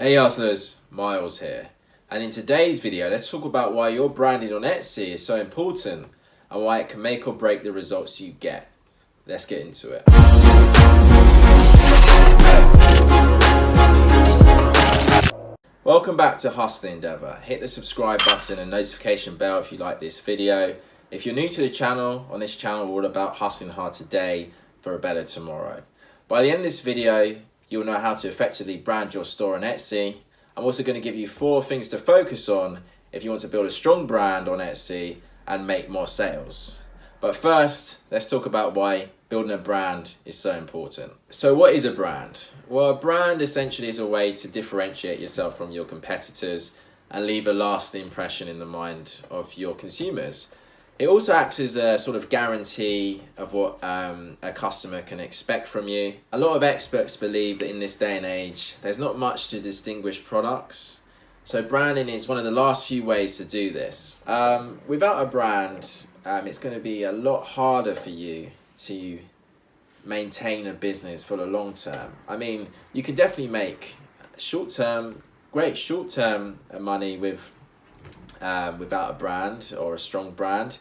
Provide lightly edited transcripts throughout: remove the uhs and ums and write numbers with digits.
Hey hustlers, Miles here, and in today's video let's talk about why your branding on Etsy is so important and why it can make or break the results you get. Let's get into it. Welcome back to Hustling Endeavor. Hit the subscribe button and notification bell if you like this video. If you're new to the channel, on this channel we're all about hustling hard today for a better tomorrow. By the end of this video, you'll know how to effectively brand your store on Etsy. I'm also going to give you 4 things to focus on if you want to build a strong brand on Etsy and make more sales. But first, let's talk about why building a brand is so important. So what is a brand? Well, a brand essentially is a way to differentiate yourself from your competitors and leave a lasting impression in the mind of your consumers. It also acts as a sort of guarantee of what a customer can expect from you. A lot of experts believe that in this day and age, there's not much to distinguish products. So branding is one of the last few ways to do this. Without a brand, it's going to be a lot harder for you to maintain a business for the long term. I mean, you can definitely make great short-term money without a brand or a strong brand,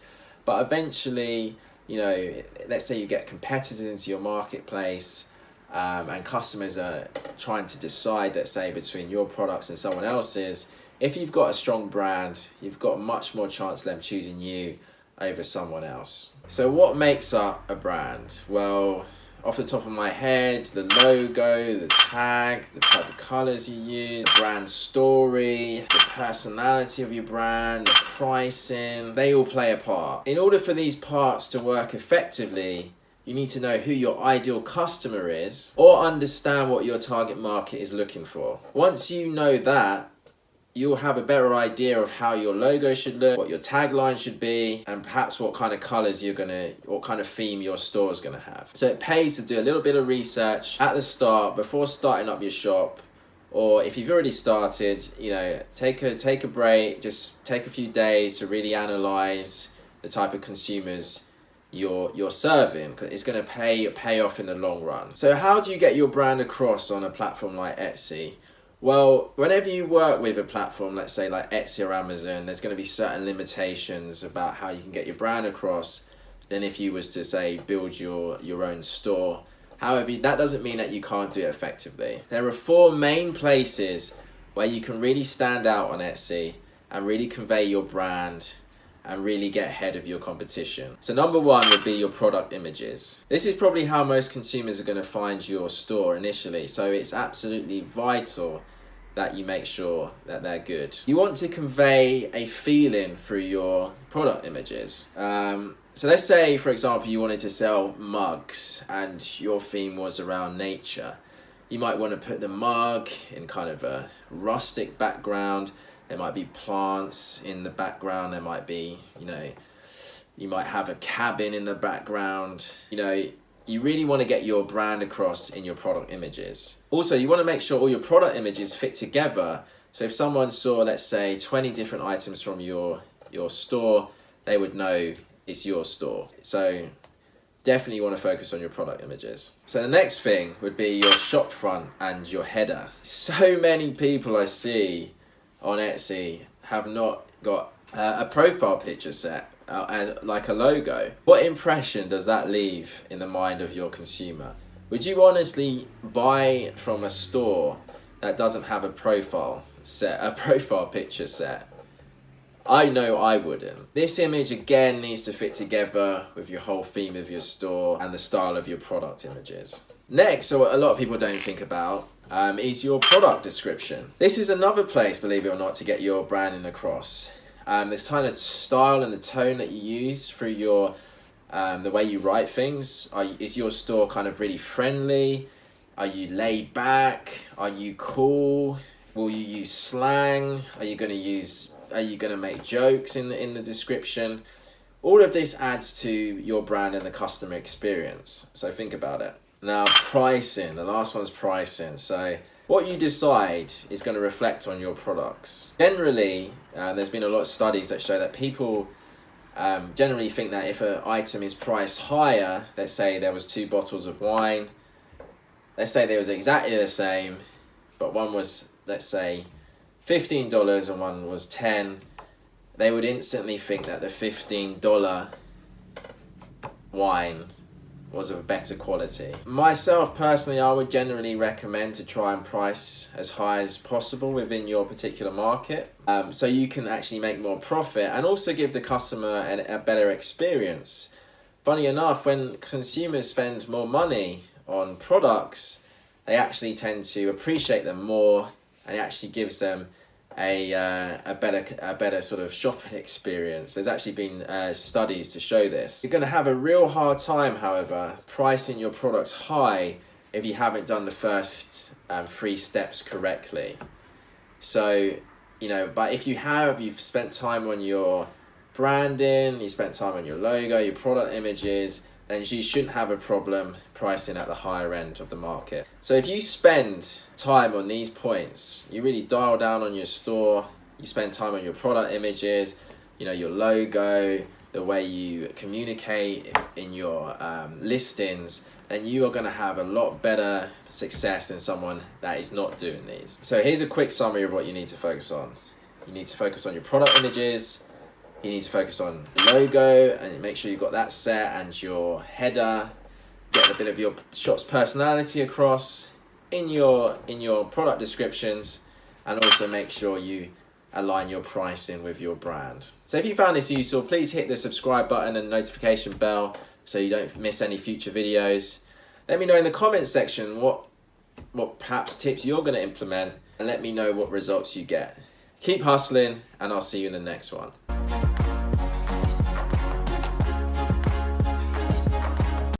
but eventually, let's say you get competitors into your marketplace and customers are trying to decide, let's say, between your products and someone else's. If you've got a strong brand, you've got much more chance of them choosing you over someone else. So what makes up a brand? Well, off the top of my head, the logo, the tag, the type of colors you use, the brand story, the personality of your brand, the pricing, they all play a part. In order for these parts to work effectively, you need to know who your ideal customer is or understand what your target market is looking for. Once you know that, you'll have a better idea of how your logo should look, what your tagline should be, and perhaps what kind of colors what kind of theme your store is gonna have. So it pays to do a little bit of research at the start before starting up your shop, or if you've already started, take a break, just take a few days to really analyze the type of consumers you're serving, because it's gonna pay off in the long run. So how do you get your brand across on a platform like Etsy? Well, whenever you work with a platform, let's say like Etsy or Amazon, there's going to be certain limitations about how you can get your brand across than if you was to, say, build your own store. However, that doesn't mean that you can't do it effectively. There are 4 main places where you can really stand out on Etsy and really convey your brand and really get ahead of your competition. So number 1 would be your product images. This is probably how most consumers are going to find your store initially, so it's absolutely vital that you make sure that they're good. You want to convey a feeling through your product images. So let's say, for example, you wanted to sell mugs and your theme was around nature. You might want to put the mug in kind of a rustic background. There might be plants in the background. There might be, you might have a cabin in the background. You really want to get your brand across in your product images. Also, you want to make sure all your product images fit together. So if someone saw, let's say, 20 different items from your store, they would know it's your store. So definitely you want to focus on your product images. So the next thing would be your shop front and your header. So many people I see on Etsy have not got a profile picture set like a logo. What impression does that leave in the mind of your consumer? Would you honestly buy from a store that doesn't have a profile picture set? I know I wouldn't. This image again needs to fit together with your whole theme of your store and the style of your product images. Next, so what a lot of people don't think about is your product description. This is another place, believe it or not, to get your branding across. This kind of style and the tone that you use through your the way you write things. Is your store kind of really friendly? Are you laid back? Are you cool? Will you use slang? Are you gonna make jokes in the description? All of this adds to your brand and the customer experience. So think about it. Now, pricing. The last one's pricing. So what you decide is going to reflect on your products. Generally, there's been a lot of studies that show that people generally think that if an item is priced higher, let's say there was 2 bottles of wine, let's say they was exactly the same, but one was let's say $15 and one was $10, they would instantly think that the $15 wine was of better quality. Myself personally, I would generally recommend to try and price as high as possible within your particular market, so you can actually make more profit and also give the customer a better experience. Funny enough, when consumers spend more money on products, they actually tend to appreciate them more, and it actually gives them a better sort of shopping experience. There's actually been studies to show this. You're going to have a real hard time, however, pricing your products high if you haven't done the first 3 steps correctly. So, but if you've spent time on your branding, you spent time on your logo, your product images, then you shouldn't have a problem pricing at the higher end of the market. So if you spend time on these points, you really dial down on your store, you spend time on your product images, your logo, the way you communicate in your listings, then you are going to have a lot better success than someone that is not doing these. So here's a quick summary of what you need to focus on. You need to focus on your product images, you need to focus on the logo and make sure you've got that set, and your header, get a bit of your shop's personality across in your product descriptions, and also make sure you align your pricing with your brand. So if you found this useful, please hit the subscribe button and notification bell so you don't miss any future videos. Let me know in the comments section what perhaps tips you're going to implement, and let me know what results you get. Keep hustling, and I'll see you in the next one.